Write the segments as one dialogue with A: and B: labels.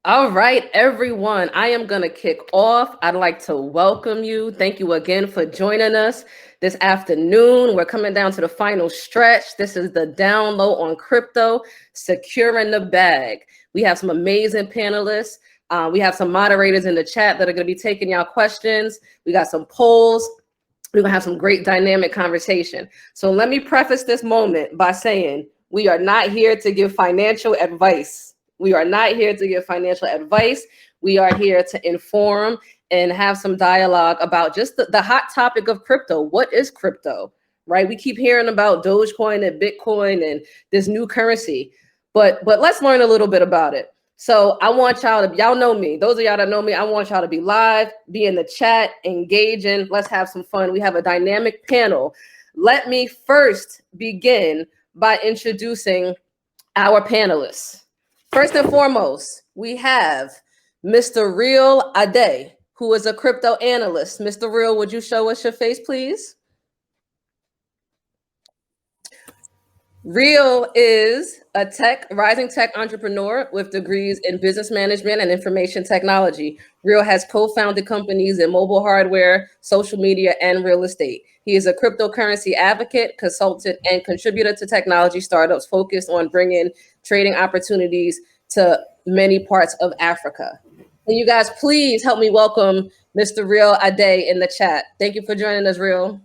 A: All right, everyone, I am going to kick off. I'd like to welcome you. Thank you again for joining us this afternoon. We're coming down to the final stretch. This is the down low on crypto, securing the bag. We have some amazing panelists. We have some moderators in the chat that are going to be taking y'all questions. We got some polls. We're going to have some great dynamic conversation. So let me preface this moment by saying we are not here to give financial advice. We are not here to give financial advice. We are here to inform and have some dialogue about just the hot topic of crypto. What is crypto, right? We keep hearing about Dogecoin and Bitcoin and this new currency, but let's learn a little bit about it. So I want y'all know me. Those of y'all that know me, I want y'all to be live, be in the chat, engaging. Let's have some fun. We have a dynamic panel. Let me first begin by introducing our panelists. First and foremost, we have Mr. Real Ade, who is a crypto analyst. Mr. Real, would you show us your face, please? Real is a rising tech entrepreneur with degrees in business management and information technology. Real has co-founded companies in mobile hardware, social media, and real estate. He is a cryptocurrency advocate, consultant, and contributor to technology startups focused on bringing trading opportunities to many parts of Africa. Can you guys please help me welcome Mr. Real Ade in the chat? Thank you for joining us, Real.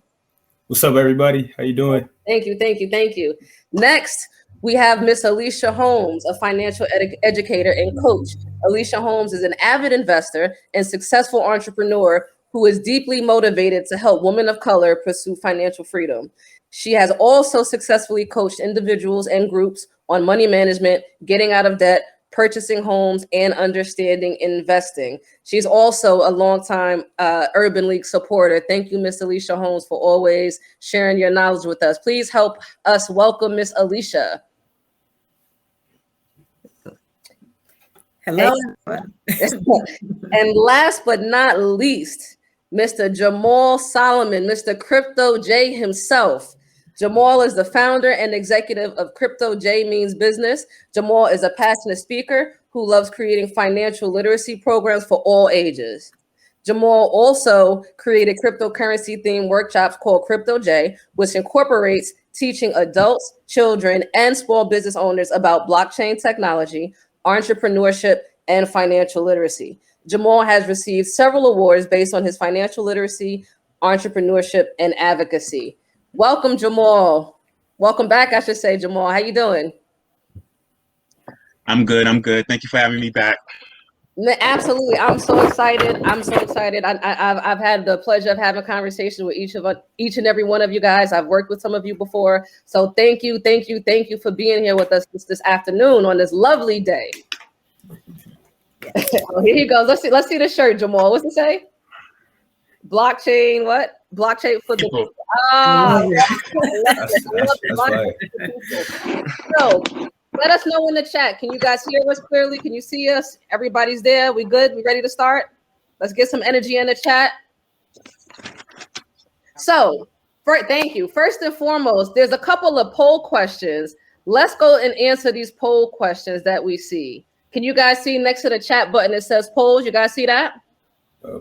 B: What's up, everybody? How you doing?
A: Thank you. Next, we have Miss Alicia Holmes, a financial educator and coach. Alicia Holmes is an avid investor and successful entrepreneur who is deeply motivated to help women of color pursue financial freedom. She has also successfully coached individuals and groups on money management, getting out of debt, purchasing homes, and understanding investing. She's also a longtime Urban League supporter. Thank you, Miss Alicia Holmes, for always sharing your knowledge with us. Please help us welcome Miss Alicia.
C: Hello.
A: And last but not least, Mr. Jamaal Solomon, Mr. Crypto J himself. Jamaal is the founder and executive of Crypto J Means Business. Jamaal is a passionate speaker who loves creating financial literacy programs for all ages. Jamaal also created cryptocurrency themed workshops called Crypto J, which incorporates teaching adults, children, and small business owners about blockchain technology, entrepreneurship, and financial literacy. Jamaal has received several awards based on his financial literacy, entrepreneurship, and advocacy. Welcome, Jamaal. Welcome back, I should say, Jamaal. How you doing?
D: I'm good. Thank you for having me back.
A: Absolutely. I'm so excited. I've had the pleasure of having conversation with each and every one of you guys. I've worked with some of you before. So thank you for being here with us this afternoon on this lovely day. Oh, here he goes. Let's see the shirt, Jamaal. What's it say? Blockchain, what? Blockchain for the people. So let us know in the chat. Can you guys hear us clearly? Can you see us? Everybody's there. We good? We ready to start? Let's get some energy in the chat. So, thank you. First and foremost, there's a couple of poll questions. Let's go and answer these poll questions that we see. Can you guys see next to the chat button? It says polls. You guys see that?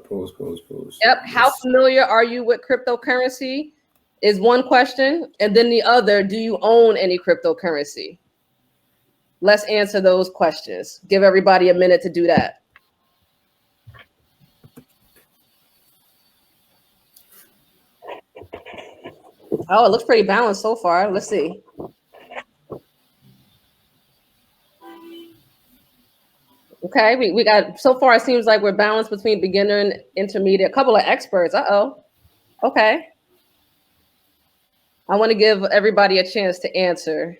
B: Polls.
A: Yep. Yes. How familiar are you with cryptocurrency is one question. And then the other, do you own any cryptocurrency? Let's answer those questions. Give everybody a minute to do that. Oh, it looks pretty balanced so far. Let's see. Okay, we got, so far it seems like we're balanced between beginner and intermediate. A couple of experts. Okay. I want to give everybody a chance to answer.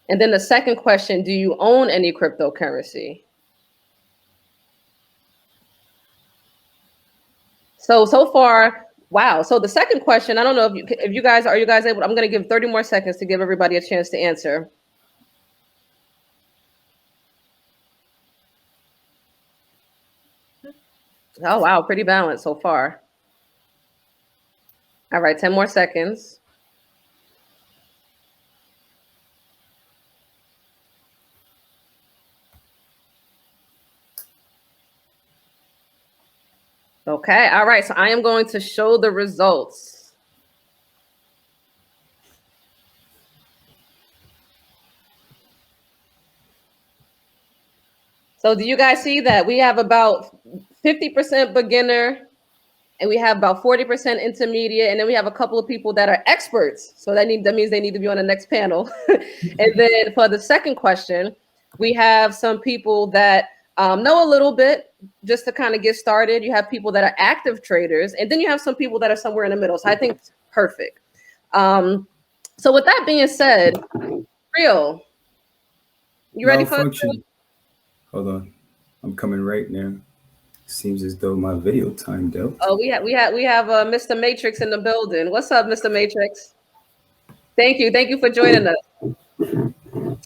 A: And then the second question, do you own any cryptocurrency? So far, wow. So the second question, I don't know if you guys, are you guys able, I'm going to give 30 more seconds to give everybody a chance to answer. Oh, wow. Pretty balanced so far. All right. 10 more seconds. Okay, all right. So I am going to show the results. So do you guys see that we have about 50% beginner, and we have about 40% intermediate, and then we have a couple of people that are experts. So that means they need to be on the next panel. And then for the second question, we have some people that know a little bit just to kind of get started. You have people that are active traders, and then you have some people that are somewhere in the middle. So I think it's perfect. So with that being said, Real, you ready for
B: Malfunction. Hold on. I'm coming right now. Seems as though my video timed out.
A: Oh, we have Mr. Matrix in the building. What's up, Mr. Matrix? Thank you for joining us.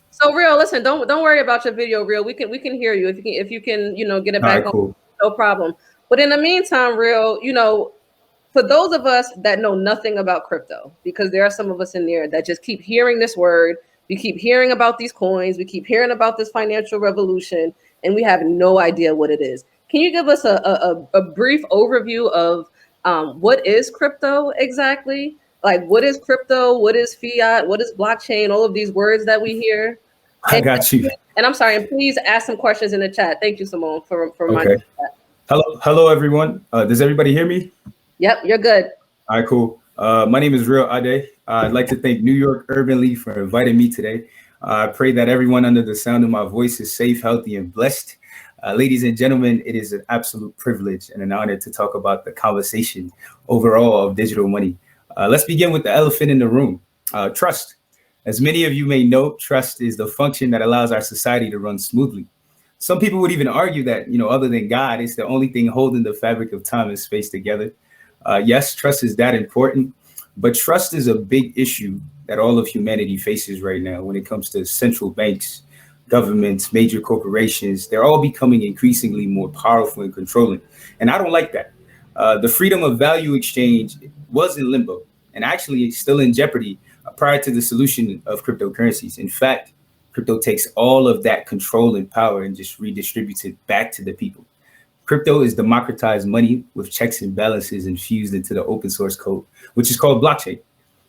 A: So Real, listen, don't worry about your video, Real. We can hear you if you can get it back on.
B: Cool.
A: No problem. But in the meantime, Real, for those of us that know nothing about crypto, because there are some of us in there that just keep hearing this word, we keep hearing about these coins, we keep hearing about this financial revolution, and we have no idea what it is. Can you give us a brief overview of what is crypto exactly? Like, what is crypto? What is fiat? What is blockchain? All of these words that we hear.
B: I got you.
A: And I'm sorry, and please ask some questions in the chat. Thank you, Simone, for reminding me of that.
B: Hello, everyone. Does everybody hear me?
A: Yep, you're good.
B: All right, cool. My name is Real Ade. I'd like to thank New York Urban League for inviting me today. I pray that everyone under the sound of my voice is safe, healthy, and blessed. Ladies and gentlemen, it is an absolute privilege and an honor to talk about the conversation overall of digital money. Let's begin with the elephant in the room, trust. As many of you may know, trust is the function that allows our society to run smoothly. Some people would even argue that, other than God, it's the only thing holding the fabric of time and space together. Yes, trust is that important, but trust is a big issue that all of humanity faces right now when it comes to central banks, governments, major corporations. They're all becoming increasingly more powerful and controlling. And I don't like that. The freedom of value exchange was in limbo and actually still in jeopardy prior to the solution of cryptocurrencies. In fact, crypto takes all of that control and power and just redistributes it back to the people. Crypto is democratized money with checks and balances infused into the open source code, which is called blockchain.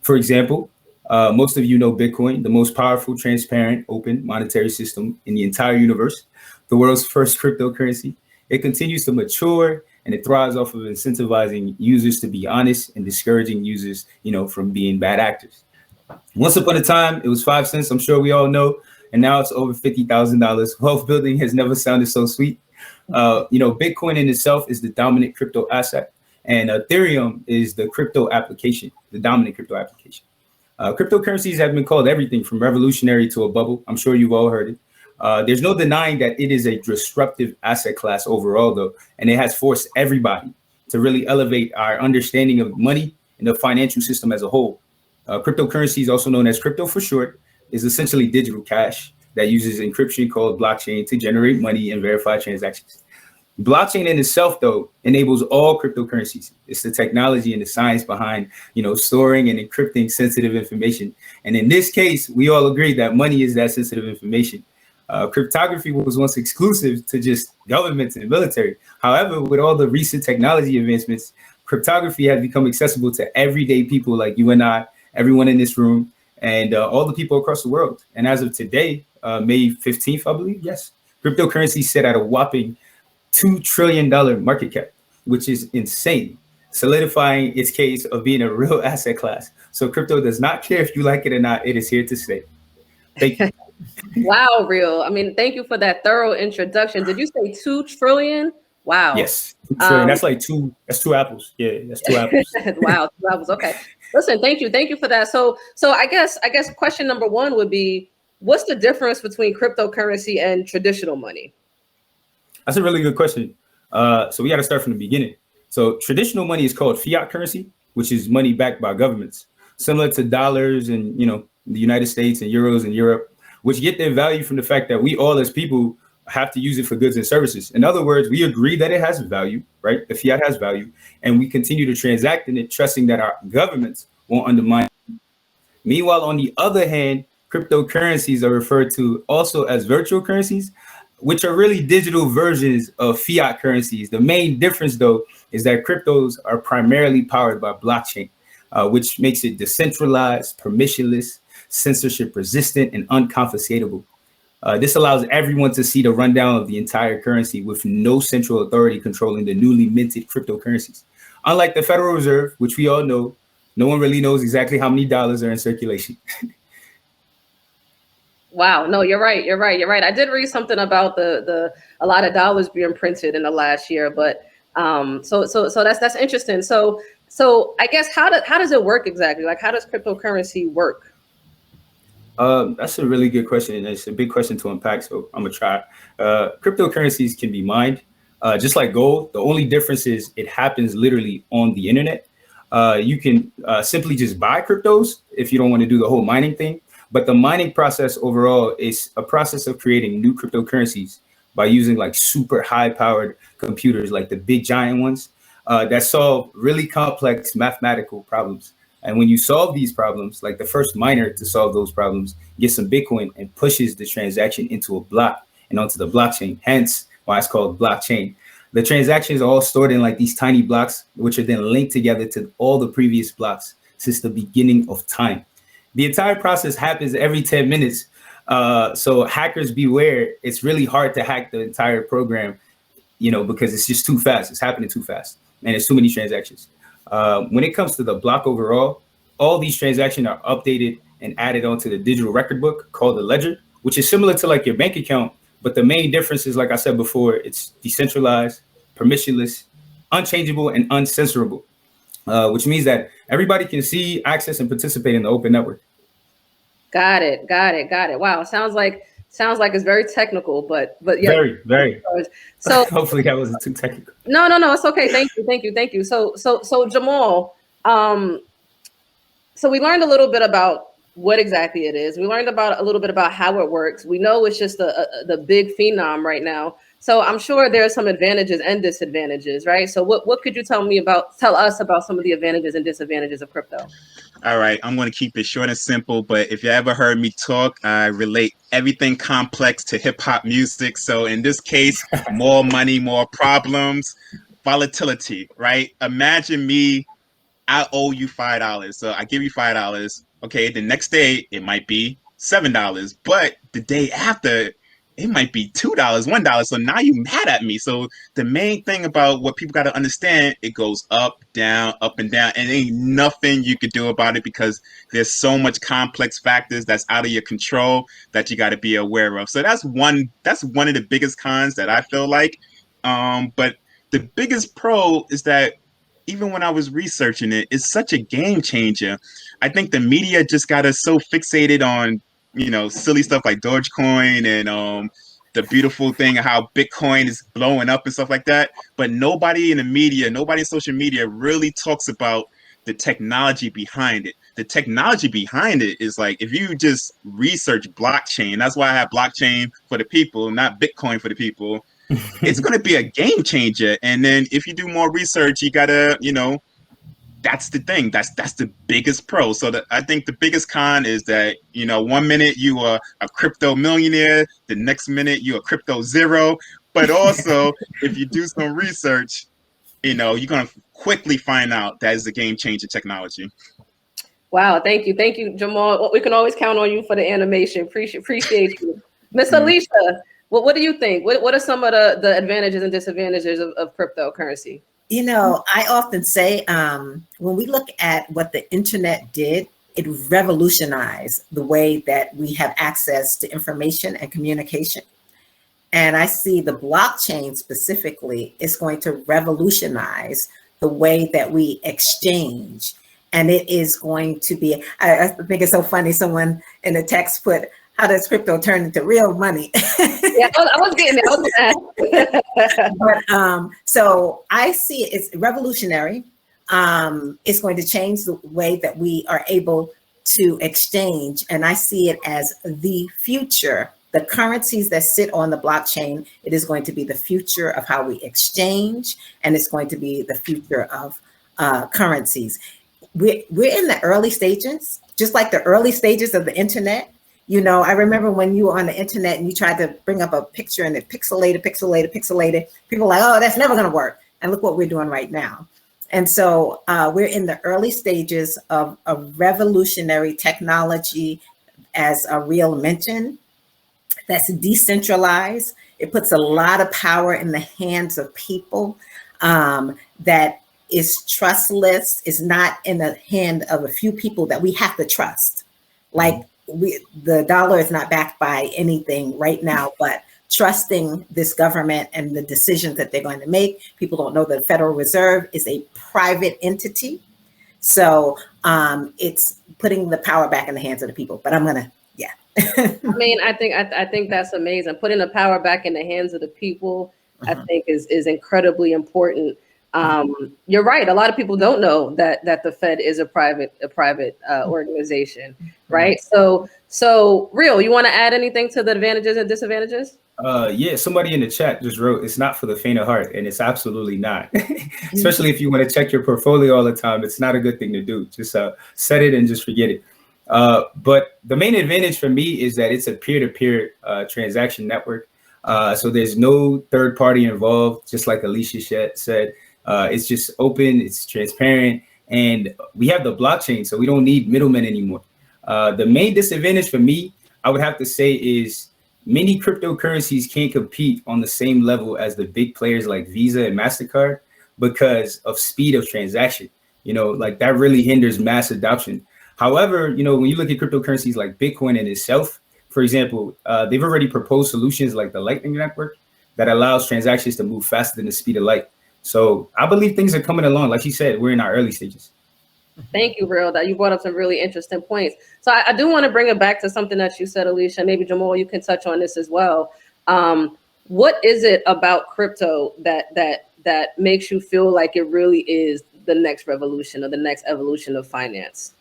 B: For example, most of you know Bitcoin, the most powerful, transparent, open monetary system in the entire universe, the world's first cryptocurrency. It continues to mature and it thrives off of incentivizing users to be honest and discouraging users, from being bad actors. Once upon a time, it was 5 cents, I'm sure we all know, and now it's over $50,000. Wealth building has never sounded so sweet. Bitcoin in itself is the dominant crypto asset, and Ethereum is the crypto application, the dominant crypto application. Cryptocurrencies have been called everything from revolutionary to a bubble. I'm sure you've all heard it. There's no denying that it is a disruptive asset class overall, though, and it has forced everybody to really elevate our understanding of money and the financial system as a whole. Cryptocurrencies, also known as crypto for short, is essentially digital cash that uses encryption called blockchain to generate money and verify transactions. Blockchain in itself, though, enables all cryptocurrencies. It's the technology and the science behind, storing and encrypting sensitive information. And in this case, we all agree that money is that sensitive information. Cryptography was once exclusive to just governments and military. However, with all the recent technology advancements, cryptography has become accessible to everyday people like you and I, everyone in this room, and all the people across the world. And as of today, May 15th, I believe, yes, cryptocurrency set at a whopping $2 trillion market cap, which is insane, solidifying its case of being a real asset class. So crypto does not care if you like it or not. It is here to stay. Thank you.
A: Wow, Real. I mean, thank you for that thorough introduction. Did you say 2 trillion? Wow.
B: Yes, 2 trillion. That's like that's 2 apples. Yeah, that's 2 apples.
A: Wow, 2 apples. Okay. Listen, thank you for that. So I guess question number 1 would be, what's the difference between cryptocurrency and traditional money?
B: That's a really good question. So we got to start from the beginning. So traditional money is called fiat currency, which is money backed by governments, similar to dollars and, the United States and euros in Europe, which get their value from the fact that we all as people have to use it for goods and services. In other words, we agree that it has value, right? The fiat has value, and we continue to transact in it, trusting that our governments won't undermine it. Meanwhile, on the other hand, cryptocurrencies are referred to also as virtual currencies, which are really digital versions of fiat currencies. The main difference, though, is that cryptos are primarily powered by blockchain, which makes it decentralized, permissionless, censorship resistant, and unconfiscatable. This allows everyone to see the rundown of the entire currency with no central authority controlling the newly minted cryptocurrencies. Unlike the Federal Reserve, which we all know, no one really knows exactly how many dollars are in circulation.
A: Wow, no, you're right. You're right. You're right. I did read something about the a lot of dollars being printed in the last year, but so that's interesting. So I guess how does it work exactly? Like, how does cryptocurrency work?
B: That's a really good question, and it's a big question to unpack. So I'm gonna try. Cryptocurrencies can be mined, just like gold. The only difference is it happens literally on the internet. You can simply just buy cryptos if you don't want to do the whole mining thing. But the mining process overall is a process of creating new cryptocurrencies by using like super high powered computers, like the big giant ones that solve really complex mathematical problems. And when you solve these problems, like the first miner to solve those problems gets some Bitcoin and pushes the transaction into a block and onto the blockchain, hence why it's called blockchain. The transactions are all stored in like these tiny blocks, which are then linked together to all the previous blocks since the beginning of time. The entire process happens every 10 minutes. So hackers beware. It's really hard to hack the entire program, because it's just too fast. It's happening too fast. And there's too many transactions. When it comes to the block overall, all these transactions are updated and added onto the digital record book called the ledger, which is similar to like your bank account. But the main difference is, like I said before, it's decentralized, permissionless, unchangeable, and uncensorable, which means that everybody can see, access, and participate in the open network.
A: Got it. Wow, sounds like it's very technical, but yeah,
B: very.
A: So
B: hopefully that wasn't too technical.
A: No, it's okay. Thank you. So Jamaal, so we learned a little bit about what exactly it is. We learned about a little bit about how it works. We know it's just the big phenom right now. So I'm sure there are some advantages and disadvantages, right? So what could you tell us about some of the advantages and disadvantages of crypto?
D: All right, I'm going to keep it short and simple, but if you ever heard me talk, I relate everything complex to hip hop music. So in this case, more money, more problems, volatility, right? Imagine me, I owe you $5. So I give you $5. Okay, the next day it might be $7, but the day after it might be $2, $1. So now you're mad at me. So the main thing about what people got to understand, it goes up and down, and ain't nothing you could do about it because there's so much complex factors that's out of your control that you got to be aware of. So that's one of the biggest cons that I feel like. But the biggest pro is that even when I was researching it, it's such a game changer. I think the media just got us so fixated on silly stuff like Dogecoin and the beautiful thing of how Bitcoin is blowing up and stuff like that. But nobody in the media, nobody in social media really talks about the technology behind it. The technology behind it is like, if you just research blockchain, that's why I have blockchain for the people, not Bitcoin for the people. It's going to be a game changer. And then if you do more research, you got to, that's the thing. That's the biggest pro. So I think the biggest con is that, 1 minute you are a crypto millionaire, the next minute you're a crypto zero. But also, if you do some research, you're going to quickly find out that is a game changer technology.
A: Wow, thank you, Jamaal. We can always count on you for the animation. Appreciate you, Miss Alicia. What do you think? What are some of the advantages and disadvantages of cryptocurrency?
C: I often say when we look at what the internet did, it revolutionized the way that we have access to information and communication. And I see the blockchain specifically is going to revolutionize the way that we exchange. And it is going to be, I think it's so funny, someone in the text put, how does crypto turn into real money?
A: Yeah, I was getting it.
C: But so I see it's revolutionary. It's going to change the way that we are able to exchange. And I see it as the future. The currencies that sit on the blockchain, it is going to be the future of how we exchange, and it's going to be the future of currencies. We're in the early stages, just like the early stages of the internet. You know, I remember when you were on the internet and you tried to bring up a picture and it pixelated. People were like, oh, that's never going to work. And look what we're doing right now. And so we're in the early stages of a revolutionary technology, as Ariel mentioned, that's decentralized. It puts a lot of power in the hands of people, that is trustless, is not in the hand of a few people that we have to trust. Like the dollar is not backed by anything right now, but trusting this government and the decisions that they're going to make. People don't know that the Federal Reserve is a private entity. So it's putting the power back in the hands of the people. But I'm gonna, yeah.
A: I mean, I think that's amazing. Putting the power back in the hands of the people, I think is incredibly important. You're right. A lot of people don't know that the Fed is a private organization, right? So Real, you want to add anything to the advantages and disadvantages?
B: Yeah, somebody in the chat just wrote, it's not for the faint of heart, and it's absolutely not. Especially if you want to check your portfolio all the time, it's not a good thing to do. Just set it and just forget it. But the main advantage for me is that it's a peer-to-peer transaction network. So there's no third party involved, just like Alicia said. It's just open, it's transparent, and we have the blockchain, so we don't need middlemen anymore. The main disadvantage for me, I would have to say, is many cryptocurrencies can't compete on the same level as the big players like Visa and MasterCard because of speed of transaction. You know, like that really hinders mass adoption. However, you know, when you look at cryptocurrencies like Bitcoin in itself, for example, they've already proposed solutions like the Lightning Network that allows transactions to move faster than the speed of light. So I believe things are coming along. Like you said, we're in our early stages.
A: Thank you, Real. That you brought up some really interesting points. So I do want to bring it back to something that you said, Alicia. Maybe Jamaal, you can touch on this as well. What is it about crypto that makes you feel like it really is the next revolution or the next evolution of finance?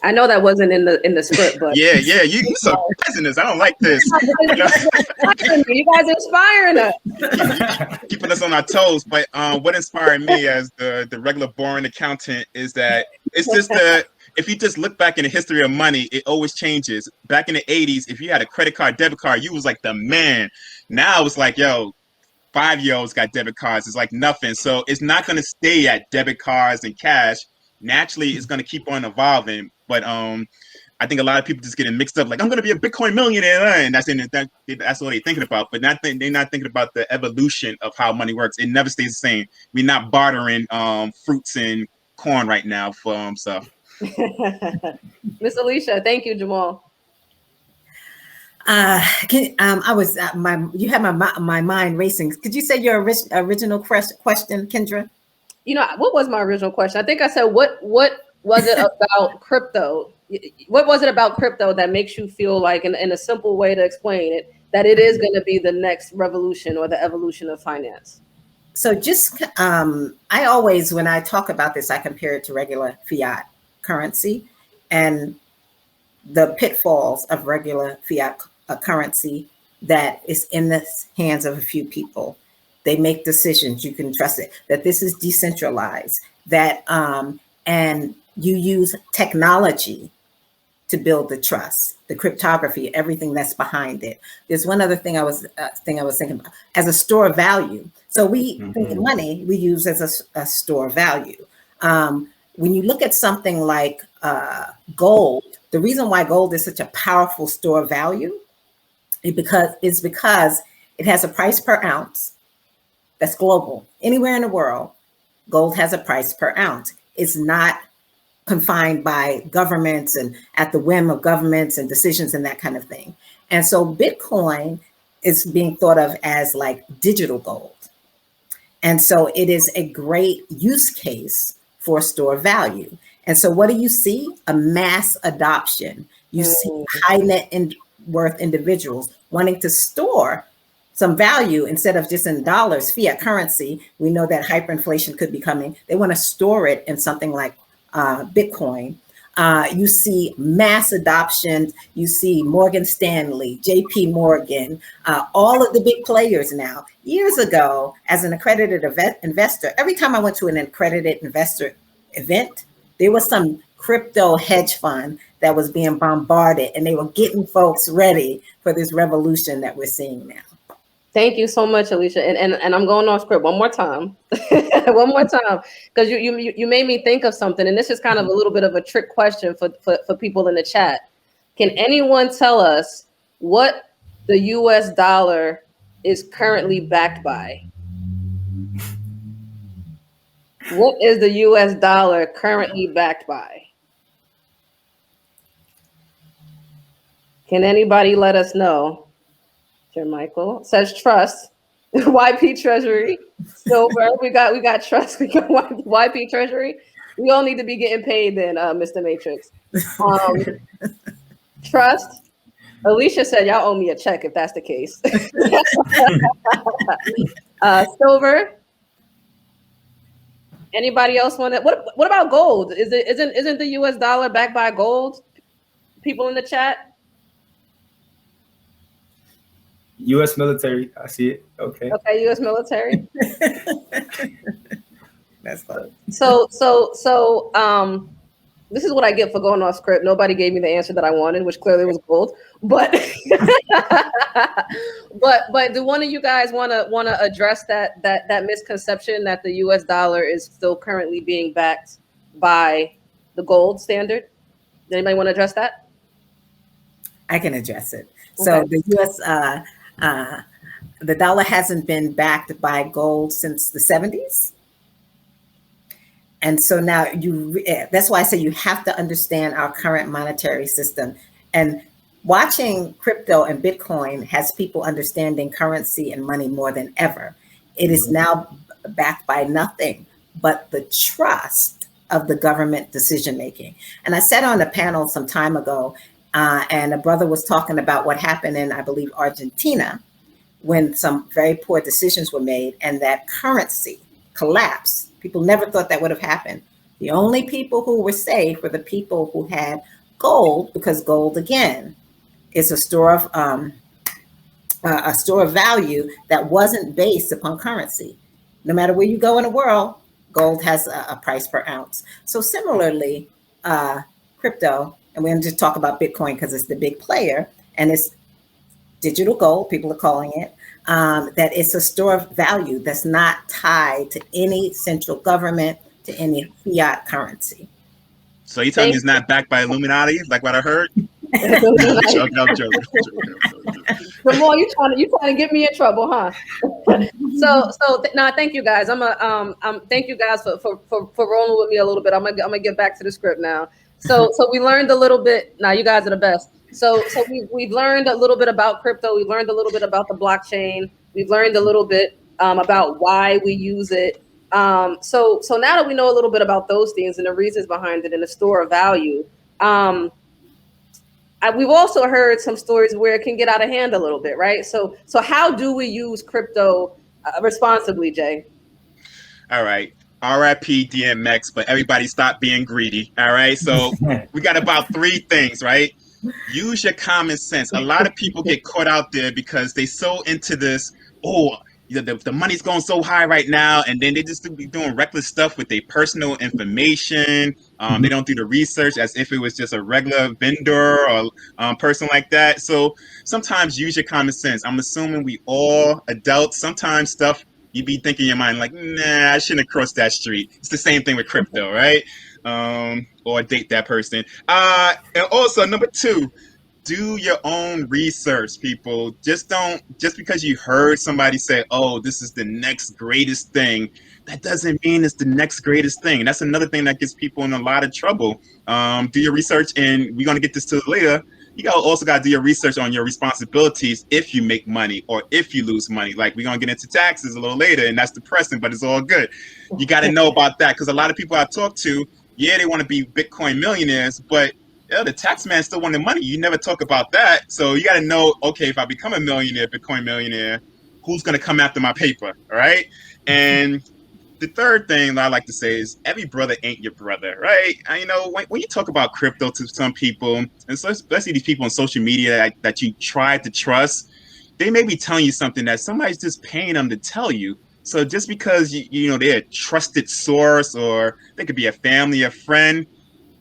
A: I know that wasn't in the script, but
D: yeah, you surprising us. I don't like this.
A: You guys inspiring us,
D: keeping us on our toes. But what inspired me as the regular boring accountant is that it's just if you just look back in the history of money, it always changes. Back in the 80s, if you had a credit card, debit card, you was like the man. Now it's like, yo, 5-year-olds got debit cards. It's like nothing. So it's not going to stay at debit cards and cash. Naturally, it's going to keep on evolving. But I think a lot of people just getting mixed up. Like, I'm going to be a Bitcoin millionaire, and that's what they're thinking about. But they're not thinking about the evolution of how money works. It never stays the same. We're not bartering fruits and corn right now for stuff.
A: Miss Alicia, thank you, Jamaal.
C: You had my mind racing. Could you say your original question, Kendra?
A: You know, what was my original question? I think I said, what was it about crypto? What was it about crypto that makes you feel like, in a simple way to explain it, that it is going to be the next revolution or the evolution of finance?
C: So just, I always, when I talk about this, I compare it to regular fiat currency and the pitfalls of regular fiat currency that is in the hands of a few people. They make decisions, you can trust it, that this is decentralized, that, and you use technology to build the trust, the cryptography, everything that's behind it. There's one other thing I was thinking about, as a store of value. So we think of money, we use as a store of value. When you look at something like gold, the reason why gold is such a powerful store of value is because it has a price per ounce that's global. Anywhere in the world, gold has a price per ounce. It's not confined by governments and at the whim of governments and decisions and that kind of thing. And so Bitcoin is being thought of as like digital gold. And so it is a great use case for store value. And so what do you see? A mass adoption. You see high net worth individuals wanting to store some value instead of just in dollars, fiat currency. We know that hyperinflation could be coming. They want to store it in something like Bitcoin. You see mass adoption. You see Morgan Stanley, JP Morgan, all of the big players now. Years ago, as an accredited investor, every time I went to an accredited investor event, there was some crypto hedge fund that was being bombarded, and they were getting folks ready for this revolution that we're seeing now.
A: Thank you so much, Alicia. And I'm going off script one more time. One more time. Because you made me think of something. And this is kind of a little bit of a trick question for people in the chat. Can anyone tell us what the US dollar is currently backed by? What is the US dollar currently backed by? Can anybody let us know? Michael says trust. YP Treasury. Silver. We got trust. We got YP Treasury. We all need to be getting paid then, Mr. Matrix. Trust. Alicia said y'all owe me a check if that's the case. Silver. Anybody else want to? What about gold? Isn't the US dollar backed by gold? People in the chat.
B: U.S. military, I see it. Okay.
A: Okay, U.S. military.
C: That's fun.
A: So, this is what I get for going off script. Nobody gave me the answer that I wanted, which clearly was gold. But, but do one of you guys want to address that misconception that the U.S. dollar is still currently being backed by the gold standard? Does anybody want to address that?
C: I can address it. So the U.S. The dollar hasn't been backed by gold since the 70s. And so now that's why I say you have to understand our current monetary system. And watching crypto and Bitcoin has people understanding currency and money more than ever. It is now backed by nothing but the trust of the government decision-making. And I said on a panel some time ago, and a brother was talking about what happened in, I believe, Argentina, when some very poor decisions were made and that currency collapsed. People never thought that would have happened. The only people who were saved were the people who had gold, because gold, again, is a store of value that wasn't based upon currency. No matter where you go in the world, gold has a price per ounce. So similarly, crypto, and we're going to just talk about Bitcoin because it's the big player, and it's digital gold, people are calling it, that it's a store of value that's not tied to any central government, to any fiat currency.
D: So you telling me it's not backed by Illuminati, like what I heard? I'm joking.
A: Jamal, you trying to get me in trouble, huh? Thank you guys. Thank you guys for rolling with me a little bit. I'm gonna get back to the script now. So we learned a little bit. Now you guys are the best. So we've learned a little bit about crypto. We've learned a little bit about the blockchain. We've learned a little bit about why we use it. So now that we know a little bit about those things and the reasons behind it and the store of value, we've also heard some stories where it can get out of hand a little bit, right? So how do we use crypto responsibly, Jay?
D: All right. RIP DMX, but everybody stop being greedy. All right. So we got about 3 things, right? Use your common sense. A lot of people get caught out there because they so into this, the money's going so high right now, and then they just be doing reckless stuff with their personal information. They don't do the research as if it was just a regular vendor or person like that. So sometimes use your common sense. I'm assuming we all adults, sometimes stuff you be thinking in your mind like, nah, I shouldn't have crossed that street. It's the same thing with crypto, right? Or date that person. And also number 2, do your own research, people. Just because you heard somebody say, oh, this is the next greatest thing, that doesn't mean it's the next greatest thing. That's another thing that gets people in a lot of trouble. Do your research, and we're going to get this to later. You also got to do your research on your responsibilities if you make money or if you lose money. Like, we're going to get into taxes a little later, and that's depressing, but it's all good. You got to know about that, because a lot of people I talk to, they want to be Bitcoin millionaires, but the tax man still wanted money. You never talk about that. So you got to know, okay, if I become a millionaire, Bitcoin millionaire, who's going to come after my paper, all right? And the third thing that I like to say is every brother ain't your brother, right? When you talk about crypto to some people, and especially these people on social media that you try to trust, they may be telling you something that somebody's just paying them to tell you. So just because they're a trusted source, or they could be a family, a friend,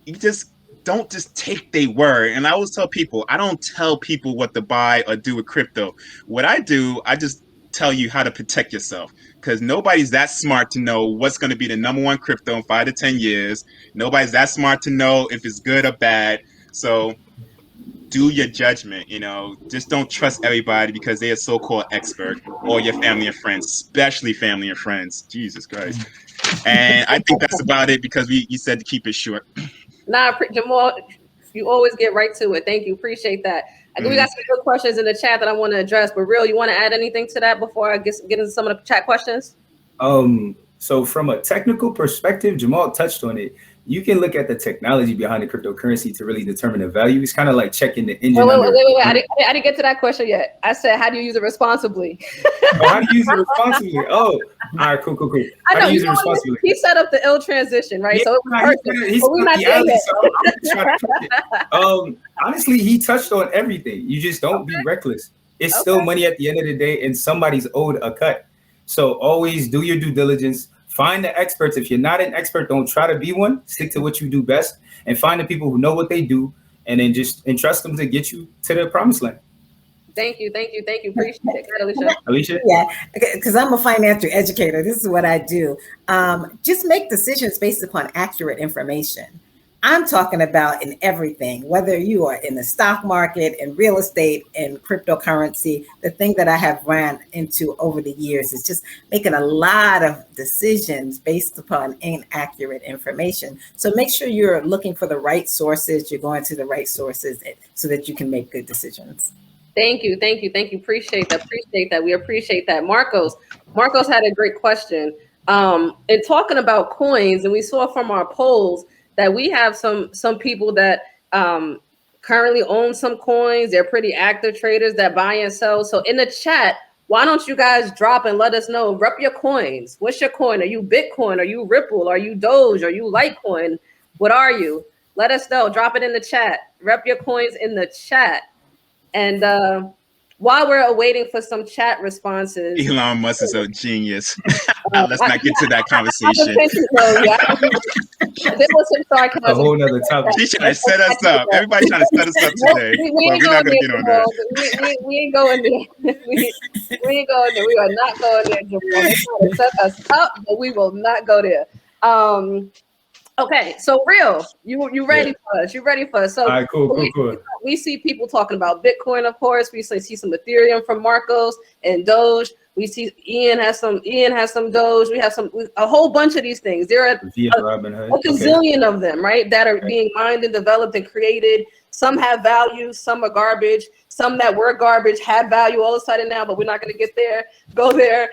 D: you just don't just take their word. And I always tell people, I don't tell people what to buy or do with crypto. What I do, I just tell you how to protect yourself, because nobody's that smart to know what's going to be the number one crypto in 5 to 10 years. Nobody's that smart to know if it's good or bad. So do your judgment, just don't trust everybody because they're a so-called expert, or your family and friends, especially family and friends. Jesus Christ. And I think that's about it, because you said to keep it short.
A: Jamaal, you always get right to it. Thank you. Appreciate that. We got some good questions in the chat that I want to address, but Real, you want to add anything to that before I get into some of the chat questions?
B: So from a technical perspective, Jamaal touched on it. You can look at the technology behind the cryptocurrency to really determine the value. It's kind of like checking the engine.
A: Wait. I didn't get to that question yet. I said, how do you use it responsibly?
B: How do you use it responsibly? Oh, all right, cool.
A: I know, he set up the ill transition, right?
B: Yeah,
A: so it was perfect. But we're not there
B: yet. Honestly, he touched on everything. You just don't be reckless. It's still money at the end of the day, and somebody's owed a cut. So always do your due diligence. Find the experts. If you're not an expert, don't try to be one. Stick to what you do best, and find the people who know what they do, and then just entrust them to get you to the promised land.
A: Thank you. Appreciate it.
B: Alicia?
C: Yeah, because I'm a financial educator. This is what I do. Just make decisions based upon accurate information. I'm talking about in everything, whether you are in the stock market, in real estate, in cryptocurrency. The thing that I have ran into over the years is just making a lot of decisions based upon inaccurate information. So make sure you're looking for the right sources, you're going to the right sources so that you can make good decisions.
A: Thank you. Appreciate that. We appreciate that. Marcos had a great question. In talking about coins, and we saw from our polls that we have some people that currently own some coins. They're pretty active traders that buy and sell. So in the chat, why don't you guys drop and let us know, rep your coins. What's your coin? Are you Bitcoin? Are you Ripple? Are you Doge? Are you Litecoin? What are you? Let us know. Drop it in the chat. Rep your coins in the chat. And while we're awaiting for some chat responses,
D: Elon Musk is a genius. Let's not get to that conversation.
A: There was some sarcasm.
B: A whole nother topic.
D: She's trying to set us up. Everybody's trying to set us up today. We're not going to get on that.
A: We ain't going there. We ain't going there. We are not going there, Jamaal. They're trying to set us up, but we will not go there. Okay, so Real, you ready for us? You ready for us? So
B: all right, cool.
A: We see people talking about Bitcoin, of course. We see some Ethereum from Marcos and Doge. We see Ian has some Doge. We have a whole bunch of these things. There are a gazillion of them, right? That are being mined and developed and created. Some have value, some are garbage. Some that were garbage had value all of a sudden now, but we're not going to go there.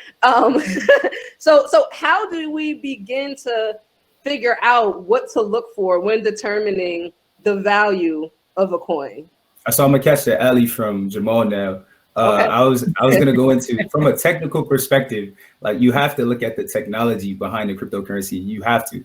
A: So how do we begin to figure out what to look for when determining the value of a coin?
B: So I'm gonna catch the alley from Jamaal now. Okay. I was gonna go into, from a technical perspective, like you have to look at the technology behind the cryptocurrency. You have to.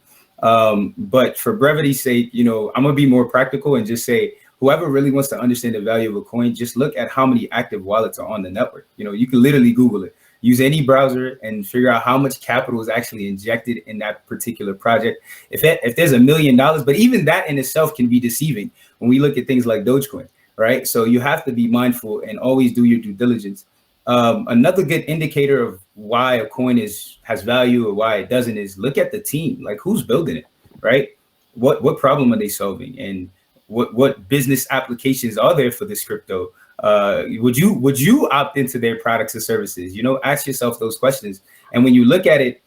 B: But for brevity's sake, I'm gonna be more practical and just say, whoever really wants to understand the value of a coin, just look at how many active wallets are on the network. You can literally Google it. Use any browser and figure out how much capital is actually injected in that particular project. If there's $1 million, but even that in itself can be deceiving when we look at things like Dogecoin, right? So you have to be mindful and always do your due diligence. Another good indicator of why a coin has value or why it doesn't is look at the team, like who's building it, right? What problem are they solving, and what business applications are there for this crypto? Would you opt into their products or services? Ask yourself those questions. And when you look at it,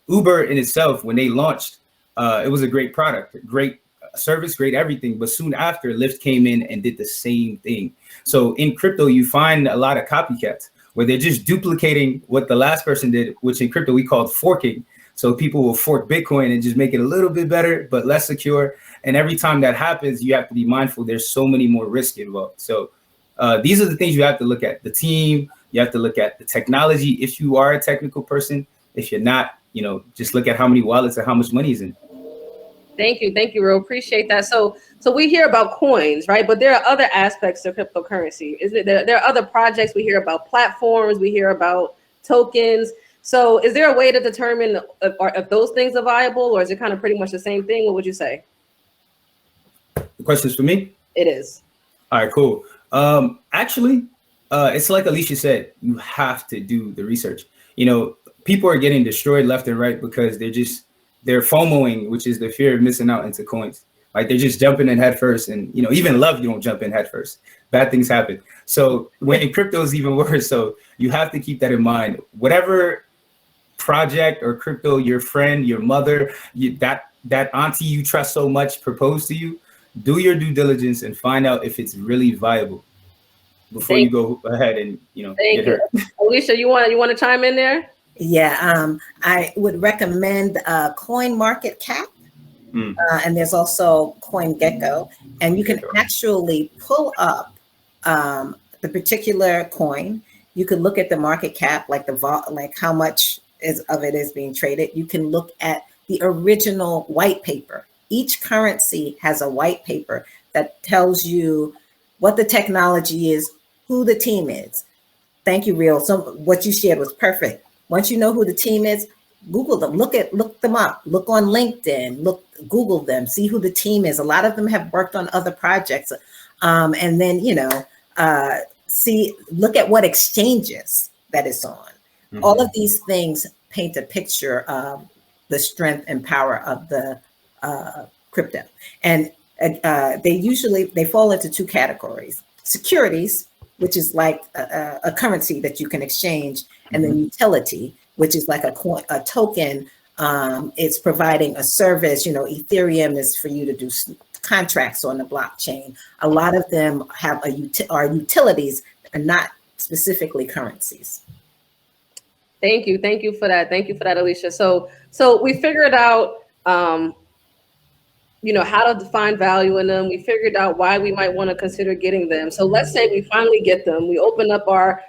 B: Uber in itself, when they launched, it was a great product, great service, great everything. But soon after, Lyft came in and did the same thing. So in crypto, you find a lot of copycats where they're just duplicating what the last person did, which in crypto we call forking. So people will fork Bitcoin and just make it a little bit better, but less secure. And every time that happens, you have to be mindful. There's so many more risks involved. So these are the things you have to look at. The team, you have to look at the technology. If you are a technical person, if you're not, just look at how many wallets and how much money is in.
A: Thank you, Ro. Appreciate that. So we hear about coins, right? But there are other aspects of cryptocurrency. There are other projects. We hear about platforms. We hear about tokens. So is there a way to determine if those things are viable, or is it kind of pretty much the same thing? What would you say?
B: Questions for me?
A: It is.
B: All right, cool. Actually, it's like Alicia said, you have to do the research. People are getting destroyed left and right because they're FOMOing, which is the fear of missing out into coins. Like they're just jumping in head first, and even love, you don't jump in head first. Bad things happen. So when in crypto is even worse. So you have to keep that in mind. Whatever project or crypto your friend, your mother, that auntie you trust so much proposed to you, do your due diligence and find out if it's really viable before you go ahead and get hurt.
A: Alicia, you want to chime in there?
C: Yeah, I would recommend Coin Market Cap. And there's also CoinGecko, and you can actually pull up the particular coin. You can look at the market cap, like how much of it is being traded. You can look at the original white paper. Each currency has a white paper that tells you what the technology is, who the team is. Thank you, Real. So what you shared was perfect. Once you know who the team is, Google them, look them up, look on LinkedIn, Google them, see who the team is. A lot of them have worked on other projects. And then, look at what exchanges that it's on. Mm-hmm. All of these things paint a picture of the strength and power of the crypto. And they fall into two categories: securities, which is like a currency that you can exchange, and then utility, which is like a token. It's providing a service. Ethereum is for you to do contracts on the blockchain. A lot of them are utilities and not specifically currencies.
A: Thank you for that. Thank you for that, Alicia. So we figured out, how to define value in them. We figured out why we might want to consider getting them. So let's say we finally get them. We open up our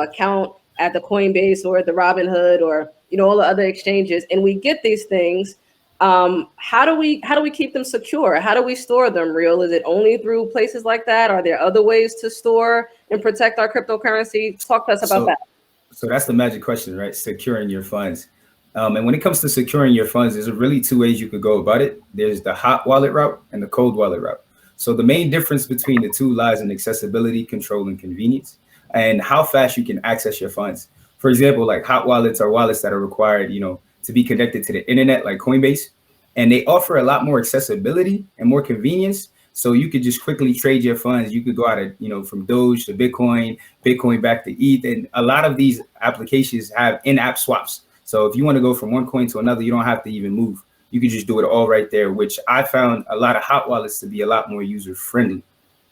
A: account at the Coinbase or the Robinhood or all the other exchanges, and we get these things. How do we keep them secure? How do we store them? Real? Is it only through places like that? Are there other ways to store and protect our cryptocurrency? Talk to us about that.
B: So that's the magic question, right? Securing your funds. And when it comes to securing your funds, there's really two ways you could go about it. There's the hot wallet route and the cold wallet route. So the main difference between the two lies in accessibility, control, and convenience, and how fast you can access your funds. For example, like hot wallets are wallets that are required, to be connected to the internet, like Coinbase, and they offer a lot more accessibility and more convenience. So you could just quickly trade your funds. You could go out of, from Doge to Bitcoin back to ETH, and a lot of these applications have in-app swaps. So if you want to go from one coin to another, you don't have to even move. You can just do it all right there, which I found a lot of hot wallets to be a lot more user-friendly.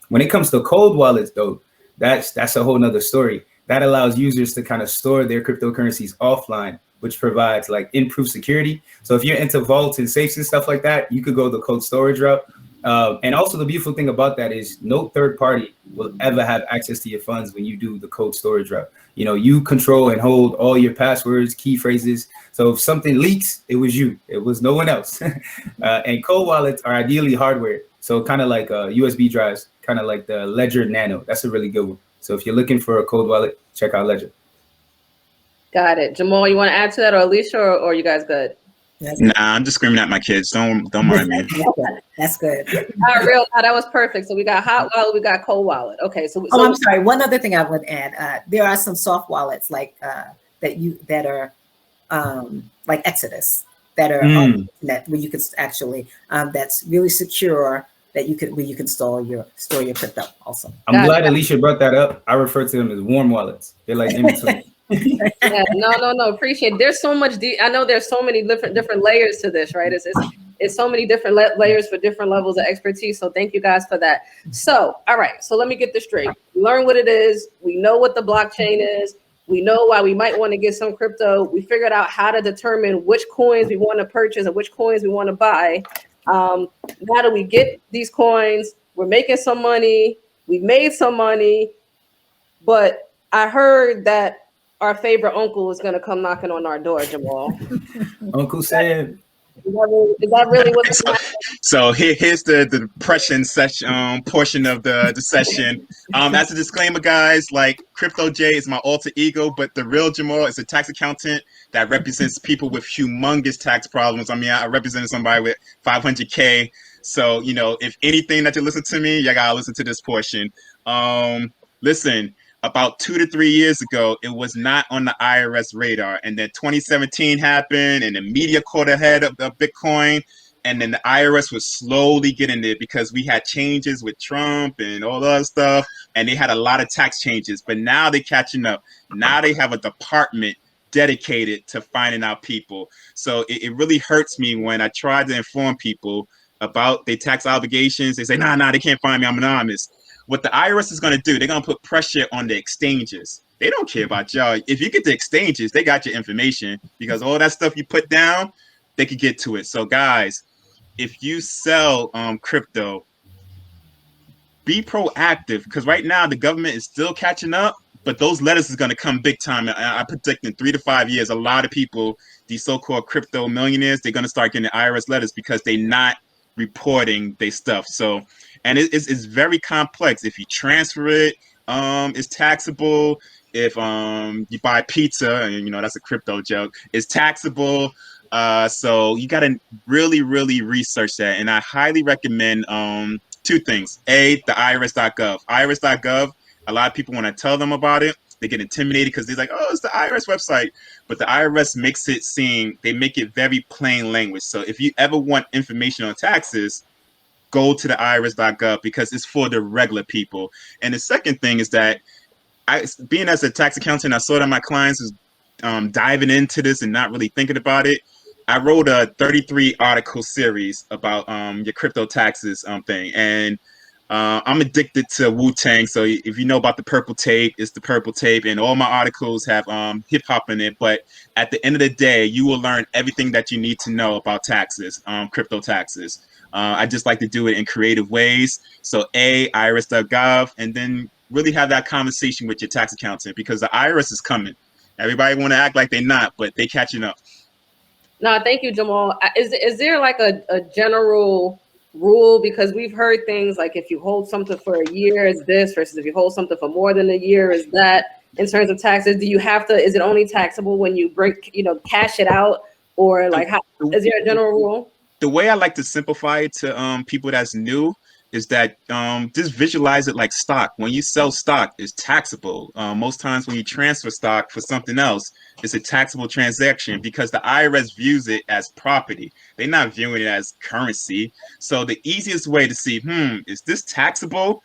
B: When it comes to cold wallets, though, that's a whole nother story. That allows users to kind of store their cryptocurrencies offline, which provides like improved security. So if you're into vaults and safes and stuff like that, you could go the cold storage route. And also the beautiful thing about that is no third party will ever have access to your funds when you do the cold storage route. You control and hold all your passwords, key phrases. So if something leaks, it was you. It was no one else. And cold wallets are ideally hardware. So kind of like USB drives, kind of like the Ledger Nano. That's a really good one. So if you're looking for a cold wallet, check out Ledger.
A: Got it. Jamaal, you want to add to that, or Alicia, or you guys good?
D: Nah, I'm just screaming at my kids. Don't mind me.
C: That's good.
A: Real. That was perfect. So we got hot wallet, we got cold wallet. Okay. So
C: I'm sorry. One other thing I would add: there are some soft wallets like that are like Exodus that are on the internet, where you could actually that's really secure, where you can store your crypto also.
B: I'm glad Alicia brought that up. I refer to them as warm wallets. They're like in between.
A: Yeah, no, appreciate it. There's so much I know there's so many different layers to this, right? It's so many different layers for different levels of expertise. So thank you guys for that. So, all right. So let me get this straight. We learn what it is. We know what the blockchain is. We know why we might want to get some crypto. We figured out how to determine which coins we want to purchase and which coins we want to buy. How do we get these coins? We're making some money. We've made some money. But I heard that our favorite uncle is going to come knocking on our door, Jamaal.
B: Uncle Sam.
A: Is that really what's
D: So, here's the depression session portion of the session. As a disclaimer, guys, like Crypto J is my alter ego, but the real Jamaal is a tax accountant that represents people with humongous tax problems. I mean, I represented somebody with 500K. So, you know, if anything that you listen to me, you gotta listen to this portion. Listen, about 2 to 3 years ago, it was not on the IRS radar. And then 2017 happened and the media caught ahead of the Bitcoin. And then the IRS was slowly getting there because we had changes with Trump and all that stuff. And they had a lot of tax changes. But now they're catching up. Now they have a department dedicated to finding out people. So it really hurts me when I try to inform people about their tax obligations. They say, nah, they can't find me. I'm anonymous. What the IRS is going to do, they're going to put pressure on the exchanges. They don't care about y'all. If you get the exchanges, they got your information because all that stuff you put down, they could get to it. So guys, if you sell crypto, be proactive because right now the government is still catching up, but those letters is going to come big time. I predict in 3 to 5 years, a lot of people, these so-called crypto millionaires, they're going to start getting IRS letters because they're not reporting their stuff. So, and it's very complex. If you transfer it, it's taxable. If you buy pizza, and you know that's a crypto joke, it's taxable. So you got to really, really research that. And I highly recommend 2 things. A, the irs.gov. irs.gov, a lot of people, when I tell them about it, they get intimidated because they're like, oh, it's the IRS website. But the IRS makes it seem, they make it very plain language. So if you ever want information on taxes, go to the irs.gov because it's for the regular people. And the second thing is that being as a tax accountant, I saw that my clients is diving into this and not really thinking about it. I wrote a 33 article series about your crypto taxes thing. And I'm addicted to Wu-Tang. So if you know about the purple tape, it's the purple tape. And all my articles have hip hop in it. But at the end of the day, you will learn everything that you need to know about taxes, crypto taxes. I just like to do it in creative ways. So irs.gov, and then really have that conversation with your tax accountant because the IRS is coming. Everybody want to act like they're not, but they catching up.
A: No, thank you, Jamaal. Is there like a general rule? Because we've heard things like if you hold something for a year, it's this, versus if you hold something for more than a year, is that. In terms of taxes, do you have to? Is it only taxable when you cash it out, or like how? Is there a general rule?
D: The way I like to simplify it to people that's new is that just visualize it like stock. When you sell stock, it's taxable. Most times when you transfer stock for something else, it's a taxable transaction because the IRS views it as property. They're not viewing it as currency. So the easiest way to see, is this taxable?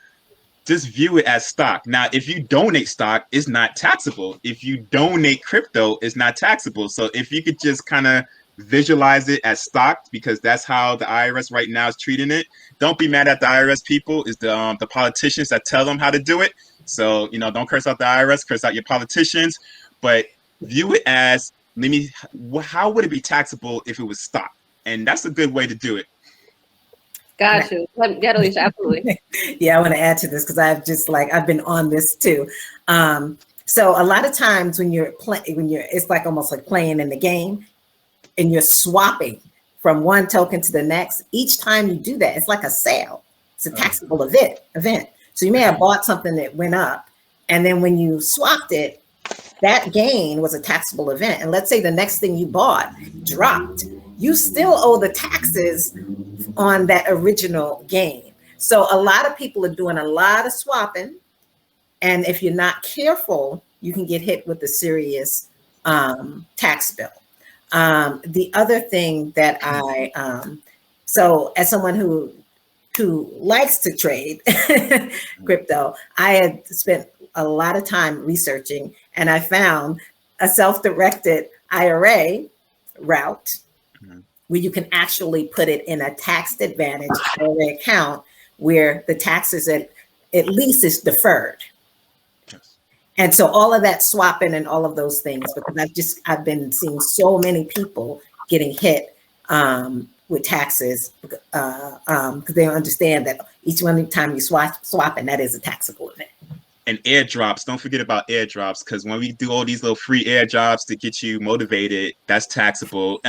D: Just view it as stock. Now, if you donate stock, it's not taxable. If you donate crypto, it's not taxable. So if you could just kind of visualize it as stock, because that's how the IRS right now is treating it. Don't be mad at the IRS people. It's the politicians that tell them how to do it. So, don't curse out the IRS, curse out your politicians, but view it as, how would it be taxable if it was stock? And that's a good way to do it.
A: Got you. Get Alicia, absolutely.
C: Yeah, I want to add to this because I've been on this too. So a lot of times when it's like almost like playing in the game and you're swapping from one token to the next. Each time you do that, it's like a sale. It's a taxable event. So you may have bought something that went up, and then when you swapped it, that gain was a taxable event. And let's say the next thing you bought dropped. You still owe the taxes on that original gain. So a lot of people are doing a lot of swapping. And if you're not careful, you can get hit with a serious tax bill. The other thing that so as someone who likes to trade crypto, I had spent a lot of time researching, and I found a self-directed IRA route where you can actually put it in a tax advantage IRA account where the taxes at least is deferred. Yes. And so all of that swapping and all of those things, because I've been seeing so many people getting hit with taxes because they don't understand that each one time you swap, and that is a taxable event.
D: And airdrops, don't forget about airdrops, because when we do all these little free airdrops to get you motivated, that's taxable.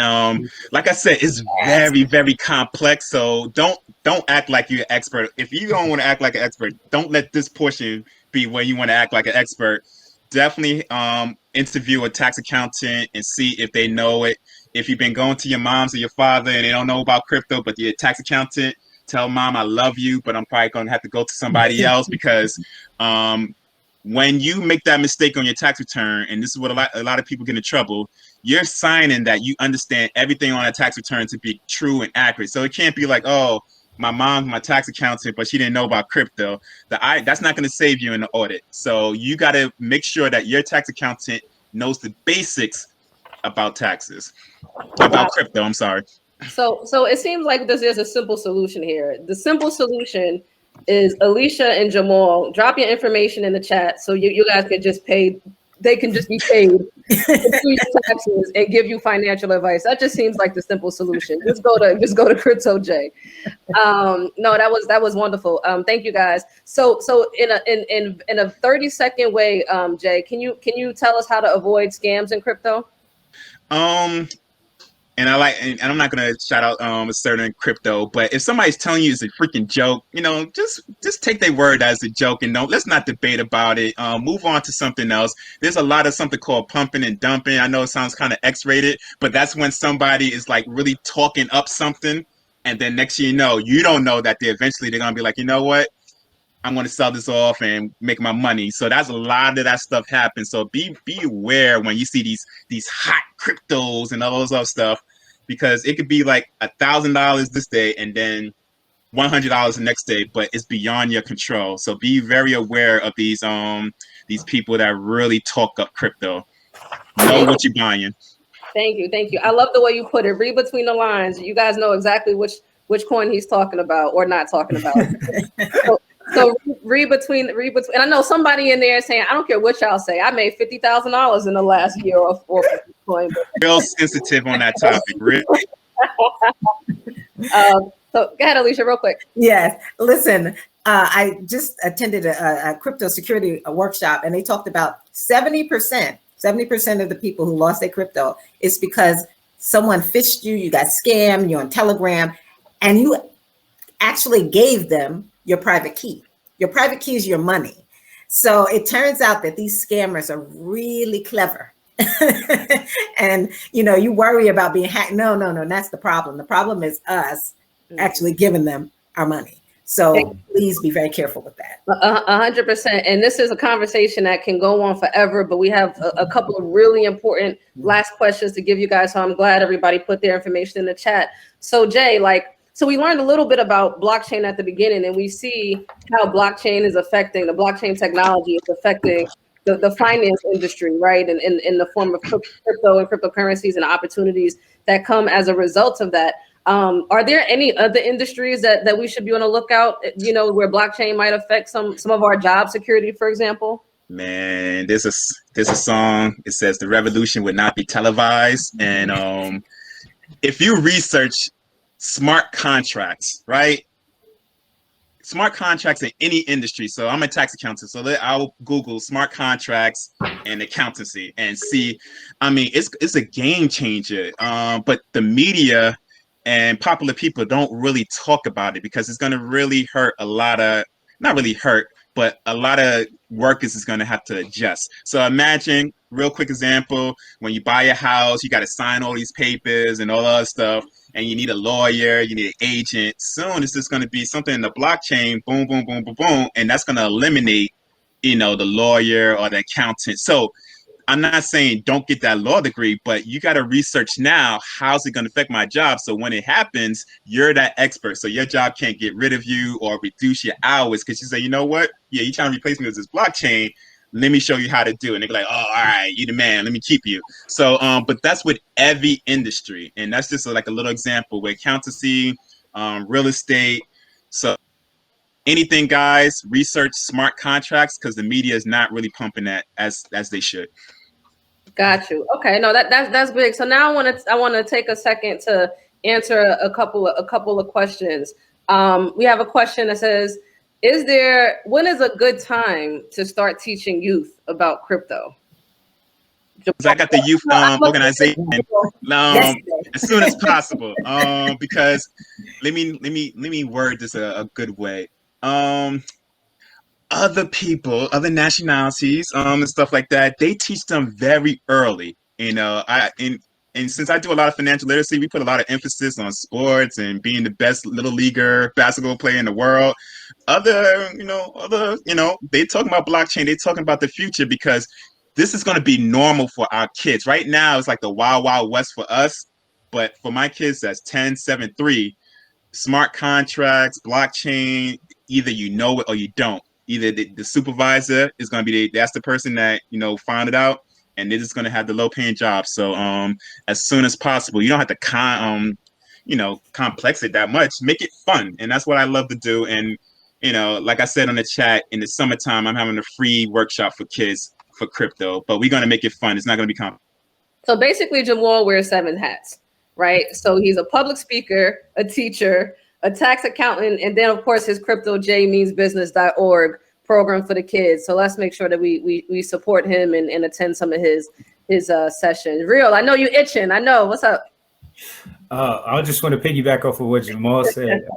D: Like I said, it's very, very complex. So don't act like you're an expert. If you don't want to act like an expert, don't let this portion be where you want to act like an expert. Definitely interview a tax accountant and see if they know it. If you've been going to your mom's or your father and they don't know about crypto, but you're a tax accountant, tell mom I love you, but I'm probably going to have to go to somebody else because when you make that mistake on your tax return, and this is what a lot of people get in trouble, you're signing that you understand everything on a tax return to be true and accurate. So it can't be like, oh, my mom's my tax accountant, but she didn't know about crypto. That's not going to save you in the audit. So you got to make sure that your tax accountant knows the basics about taxes, about crypto. I'm sorry.
A: So it seems like there's a simple solution here. The simple solution is Alicia and Jamaal, drop your information in the chat so you guys can just pay. They can just be paid to do your taxes and give you financial advice. That just seems like the simple solution. Just go to Crypto J. No, that was wonderful. Thank you guys. So in a 30-second way, Jay, can you tell us how to avoid scams in crypto?
D: And I'm not gonna shout out a certain crypto, but if somebody's telling you it's a freaking joke, just take their word as a joke and let's not debate about it. Move on to something else. There's a lot of something called pumping and dumping. I know it sounds kind of X-rated, but that's when somebody is like really talking up something, and then next thing you don't know that they're gonna be like, you know what? I'm going to sell this off and make my money. So that's a lot of that stuff happens. So be aware when you see these hot cryptos and all those other stuff, because it could be like $1,000 this day and then $100 the next day, but it's beyond your control. So be very aware of these people that really talk up crypto. Know what you're buying.
A: Thank you. I love the way you put it. Read between the lines. You guys know exactly which coin he's talking about or not talking about. So read between. And I know somebody in there saying, I don't care what y'all say. I made $50,000 in the last year of Bitcoin.
D: Real sensitive on that topic. Really.
A: So go ahead, Alicia, real quick.
C: Yes. Listen, I just attended a crypto security workshop, and they talked about 70% of the people who lost their crypto is because someone phished you, you got scammed, you're on Telegram, and you actually gave them your private key. Your private key is your money. So it turns out that these scammers are really clever. And you worry about being hacked. No, that's the problem. The problem is us actually giving them our money. So please be very careful with that.
A: 100%. And this is a conversation that can go on forever, but we have a couple of really important last questions to give you guys. So I'm glad everybody put their information in the chat. So Jay, so we learned a little bit about blockchain at the beginning, and we see how blockchain is affecting, the blockchain technology is affecting the finance industry, right? And in the form of crypto and cryptocurrencies and opportunities that come as a result of that. Are there any other industries that we should be on the lookout, where blockchain might affect some of our job security, for example?
D: Man, there's a song. It says the revolution would not be televised. And if you research smart contracts, right? Smart contracts in any industry. So I'm a tax accountant, so I'll Google smart contracts and accountancy and see. I mean, it's a game changer. But the media and popular people don't really talk about it because it's going to really hurt not really hurt, but a lot of workers is going to have to adjust. So imagine, real quick example, when you buy a house, you got to sign all these papers and all that other stuff, and you need a lawyer, you need an agent. Soon it's just going to be something in the blockchain, boom, boom, boom, boom, boom, and that's going to eliminate, the lawyer or the accountant. So I'm not saying don't get that law degree, but you got to research now, how's it going to affect my job? So when it happens, you're that expert. So your job can't get rid of you or reduce your hours because you say, you know what? Yeah, you're trying to replace me with this blockchain. Let me show you how to do it. And they're like, oh, all right, you the man. Let me keep you. So, but that's with every industry. And that's just like a little example with accountancy, real estate. So anything, guys, research smart contracts because the media is not really pumping that as they should.
A: Got you. Okay, no, that's big. So now I want to take a second to answer a couple of questions. We have a question that says, when is a good time to start teaching youth about crypto?
D: I got the youth organization as soon as possible. Because let me word this a good way. Other people, other nationalities, and stuff like that, they teach them very early. And since I do a lot of financial literacy, we put a lot of emphasis on sports and being the best little leaguer basketball player in the world. They talking about blockchain, they talking about the future, because this is going to be normal for our kids. Right now, it's like the wild, wild west for us. But for my kids, that's 10, 7, 3, smart contracts, blockchain, either you know it or you don't. Either the supervisor is going to be that's the person that found it out, and they're just going to have the low paying job. So as soon as possible, you don't have to complex it that much. Make it fun, and that's what I love to do. And like I said on the chat, in the summertime, I'm having a free workshop for kids for crypto, but we're going to make it fun. It's not going to be complex.
A: So basically, Jamaal wears 7 hats, right? So he's a public speaker, a teacher, a tax accountant, and then of course his cryptojameansbusiness.org program for the kids. So let's make sure that we support him and attend some of his sessions. Real, I know you itching. I know. What's up?
B: I just want to piggyback off of what Jamaal said.